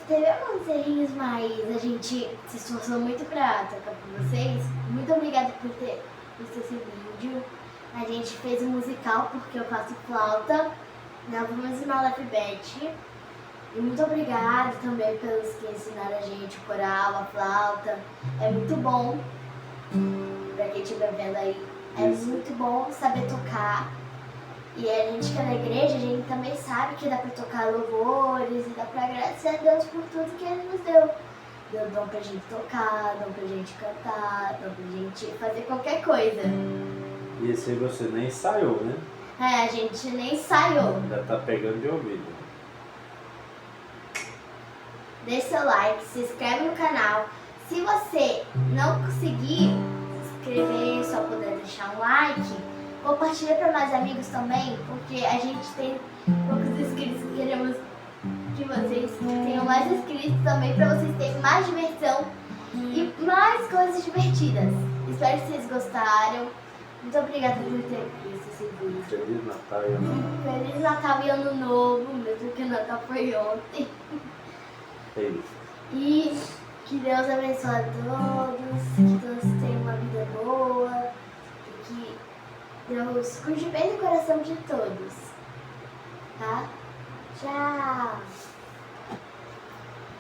Teve alguns errinhos, mas a gente se esforçou muito pra tocar pra vocês. Muito obrigada por ter visto esse vídeo. A gente fez um musical porque eu faço flauta. Nós vamos ensinar a Beth. E muito obrigada também pelos que ensinaram a gente o coral, a flauta. É muito bom, pra quem estiver vendo aí, é muito bom saber tocar. E a gente que é da igreja, a gente também sabe que dá pra tocar louvores e dá pra agradecer a Deus por tudo que Ele nos deu. Deu dom pra gente tocar, dom pra gente cantar, dom pra gente fazer qualquer coisa. E esse aí você nem ensaiou, né? É, a gente nem ensaiou. Ainda tá pegando de ouvido. Deixe seu like, se inscreve no canal. Se você não conseguir se inscrever, só puder deixar um like, compartilha para mais amigos também, porque a gente tem poucos inscritos. Queremos que vocês tenham mais inscritos também, para vocês terem mais diversão e mais coisas divertidas. Espero que vocês gostaram. Muito obrigada por ter visto esse vídeo. Feliz Natal e Ano Novo. Feliz Natal e Ano Novo, mesmo que o Natal foi ontem. É isso. E que Deus abençoe a todos, que todos tenham uma vida boa, e que Deus cuide bem do coração de todos, tá? Tchau!